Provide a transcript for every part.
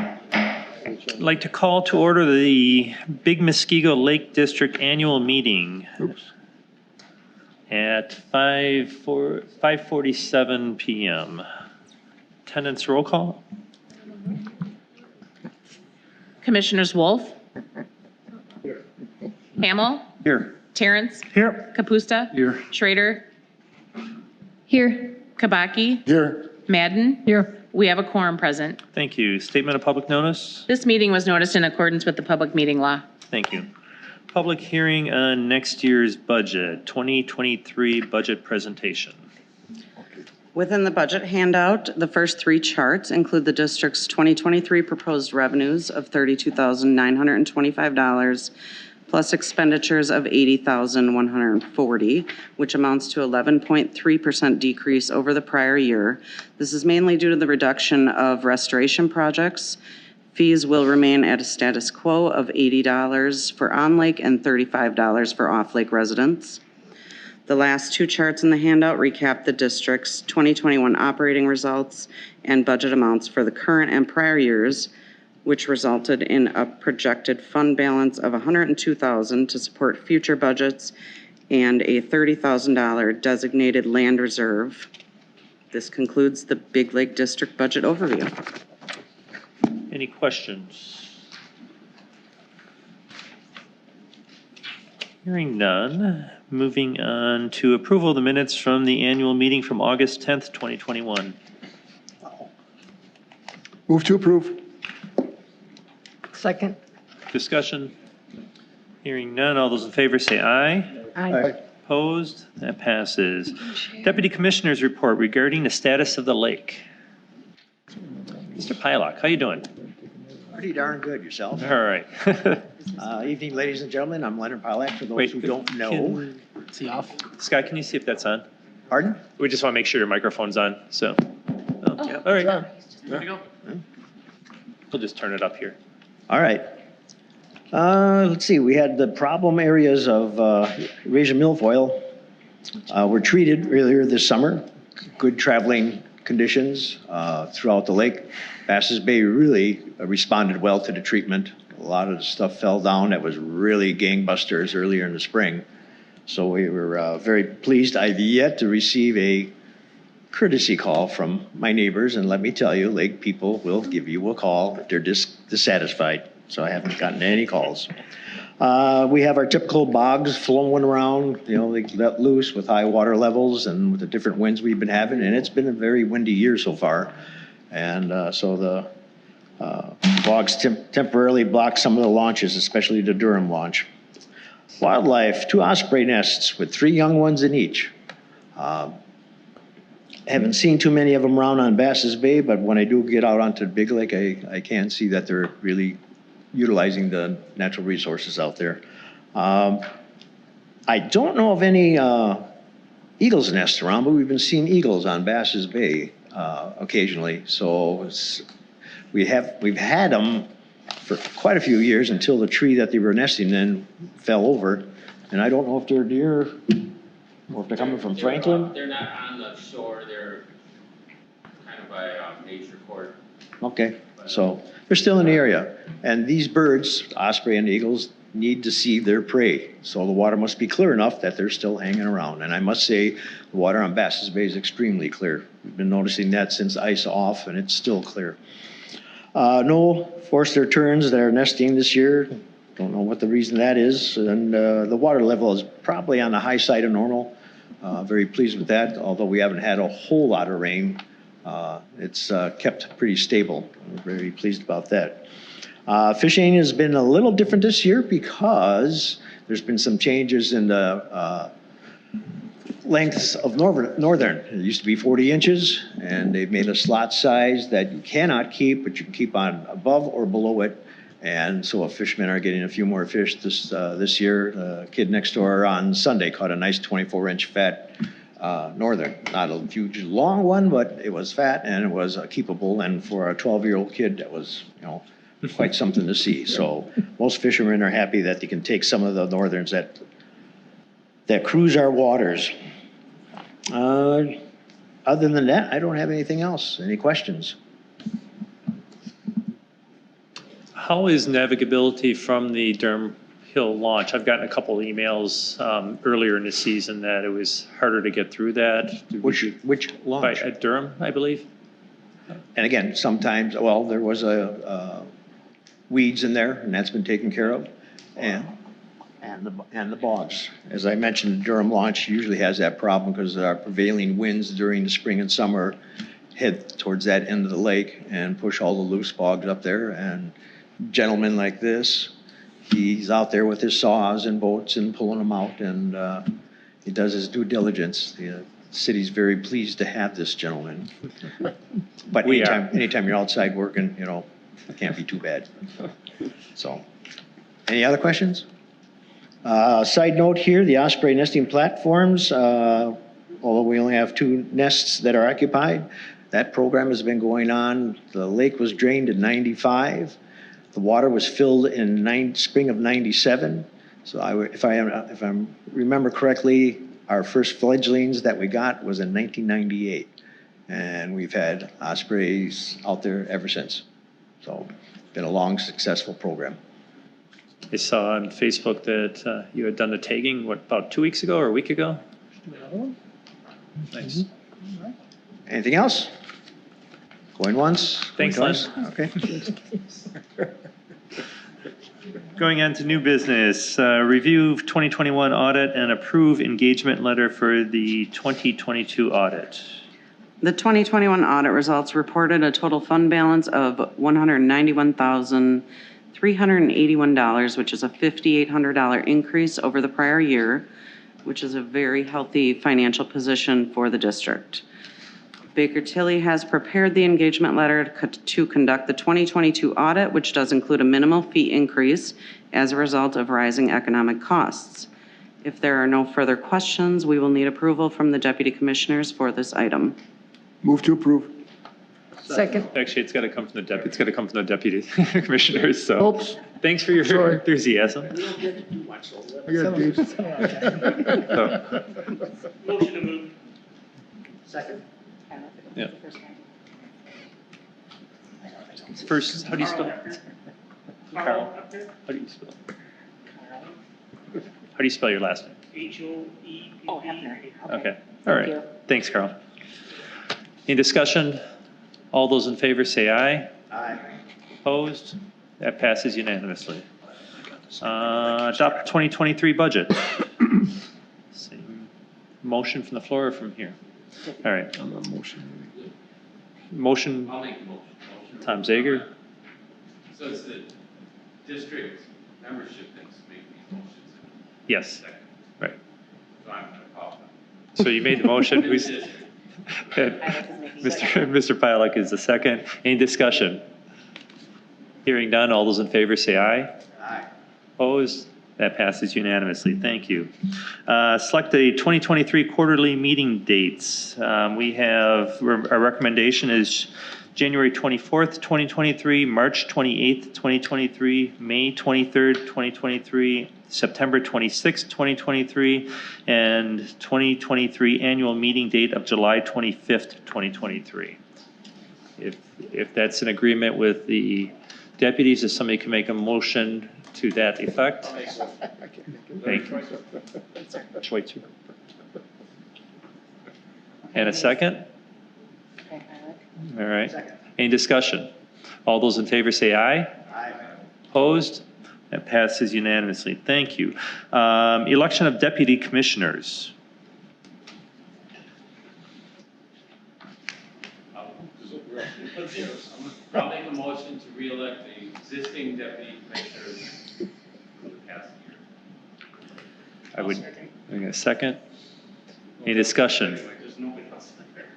I'd like to call to order the Big Muskego Lake District Annual Meeting at 5:47 p.m. Attendance roll call. Commissioners Wolf. Hamel. Here. Terrence. Here. Kapusta. Here. Schrader. Here. Kabaki. Here. Madden. Here. We have a quorum present. Thank you. Statement of public notice. This meeting was noticed in accordance with the public meeting law. Thank you. Public hearing on next year's budget, 2023 budget presentation. Within the budget handout, the first three charts include the district's 2023 proposed revenues of $32,925 plus expenditures of $80,140, which amounts to 11.3% decrease over the prior year. This is mainly due to the reduction of restoration projects. Fees will remain at a status quo of $80 for on-lake and $35 for off-lake residents. The last two charts in the handout recap the district's 2021 operating results and budget amounts for the current and prior years, which resulted in a projected fund balance of $102,000 to support future budgets and a $30,000 designated land reserve. This concludes the Big Lake District budget overview. Any questions? Hearing none. Moving on to approval of the minutes from the annual meeting from August 10th, 2021. Move to approve. Second. Discussion? Hearing none. All those in favor say aye. Aye. Opposed? That passes. Deputy Commissioner's report regarding the status of the lake. Mr. Pylock, how you doing? Pretty darn good, yourself. All right. Evening, ladies and gentlemen. I'm Leonard Pilak, for those Wait, who don't know. Is he off? Scott, can you see if that's on? Pardon? We just want to make sure your microphone's on, so. Oh, all right. There you go. We'll just turn it up here. All right. Let's see, we had the problem areas of Eurasian milfoil were treated earlier this summer. Good traveling conditions throughout the lake. Bass's Bay really responded well to the treatment. A lot of the stuff fell down that was really gangbusters earlier in the spring. So we were very pleased. I've yet to receive a courtesy call from my neighbors, and let me tell you, lake people will give you a call if they're dissatisfied. So I haven't gotten any calls. We have our typical bogs flowing around, you know, they let loose with high water levels and with the different winds we've been having, and it's been a very windy year so far. And so the bogs temporarily block some of the launches, especially the Durham launch. Wildlife, 2 osprey nests with 3 young ones in each. Haven't seen too many of them around on Bass's Bay, but when I do get out onto the Big Lake, I can see that they're really utilizing the natural resources out there. I don't know of any eagles' nests around, but we've been seeing eagles on Bass's Bay occasionally. So we've had them for quite a few years until the tree that they were nesting in fell over. And I don't know if they're deer or if they're coming from Franklin. They're not on the shore, they're kind of by nature court. Okay, so they're still in the area. And these birds, osprey and eagles, need to see their prey. So the water must be clear enough that they're still hanging around. And I must say, the water on Bass's Bay is extremely clear. We've been noticing that since ice off, and it's still clear. No Forster terns that are nesting this year. Don't know what the reason that is. And the water level is probably on the high side of normal. Very pleased with that, although we haven't had a whole lot of rain. It's kept pretty stable. I'm very pleased about that. Fishing has been a little different this year because there's been some changes in the lengths of northern. It used to be 40 inches, and they've made a slot size that you cannot keep, but you can keep on above or below it. And so fishermen are getting a few more fish this year. The kid next door on Sunday caught a nice 24-inch fat northern. Not a huge long one, but it was fat and it was keepable. And for a 12-year-old kid, that was, you know, quite something to see. So most fishermen are happy that they can take some of the northerns that cruise our waters. Other than that, I don't have anything else. Any questions? How is navigability from the Durham Hill launch? I've gotten a couple emails earlier in the season that it was harder to get through that. Which launch? At Durham, I believe. And again, sometimes, well, there was weeds in there, and that's been taken care of. And the bogs. As I mentioned, Durham launch usually has that problem because our prevailing winds during the spring and summer head towards that end of the lake and push all the loose bogs up there. And gentlemen like this, he's out there with his saws and boats and pulling them out, and he does his due diligence. The city's very pleased to have this gentleman. But We are. anytime you're outside working, it can't be too bad. So, any other questions? Side note here, the osprey nesting platforms, although we only have 2 nests that are occupied, that program has been going on. The lake was drained in '95. The water was filled in spring of '97. So if I remember correctly, our first fledglings that we got was in 1998. And we've had ospreys out there ever since. So been a long, successful program. I saw on Facebook that you had done the tagging, about 2 weeks ago or a week ago? Nice. Anything else? Going once? going Thanks, twice? Len. Okay. Going on to new business, review 2021 audit and approve engagement letter for the 2022 audit. The 2021 audit results reported a total fund balance of $191,381, which is a $5,800 increase over the prior year, which is a very healthy financial position for the district. Baker Tilly has prepared the engagement letter to conduct the 2022 audit, which does include a minimal fee increase as a result of rising economic costs. If there are no further questions, we will need approval from the deputy commissioners for this item. Move to approve. Second. Actually, it's got to come from the deputy commissioners, so. Oops. Thanks for your Sorry. enthusiasm. I got Dave. So, Motion to move. yeah. First, how do you spell? Carl. How do you spell? How do you spell your last name? H-O-E-P-P. Okay, all right. Thanks, Carl. Any discussion? All those in favor say aye. Aye. Opposed? That passes unanimously. Adopt 2023 budget. Same motion from the floor or from here? All right. Motion, I'll make the motion. Tom Zager. So it's the district membership that's making these motions. Yes, right. So I'm going to call So you made the motion. Who's, them. Mr. Pilak is the second. Any discussion? Hearing none, all those in favor say aye. Aye. Opposed? That passes unanimously. Thank you. Select the 2023 quarterly meeting dates. We have, our recommendation is January 24th, 2023, March 28th, 2023, May 23rd, 2023, September 26th, 2023, and 2023 annual meeting date of July 25th, 2023. If that's in agreement with the deputies, if somebody can make a motion to that effect. Thank you. Schweitzer. And a second? All right. Any discussion? All those in favor say aye. Aye. Opposed? That passes unanimously. Thank you. Election of deputy commissioners. I'll make a motion to re-elect the existing deputy commissioners for the past year. I would, I'm going to second. Any discussion? There's nobody else there.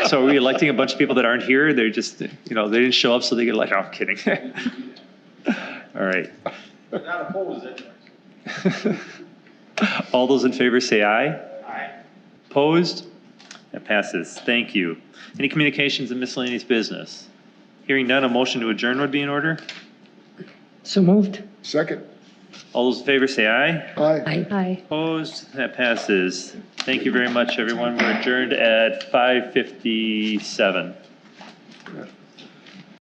So are we electing a bunch of people that aren't here? They're just, they didn't show up, so they get elected. Oh, I'm kidding. All right. Not opposed, it. All those in favor say aye. Aye. Opposed? That passes. Thank you. Any communications and miscellaneous business? Hearing none, a motion to adjourn would be in order. So moved. Second. All those in favor say aye. Aye. Aye. Opposed? That passes. Thank you very much, everyone. We're adjourned at 5:57.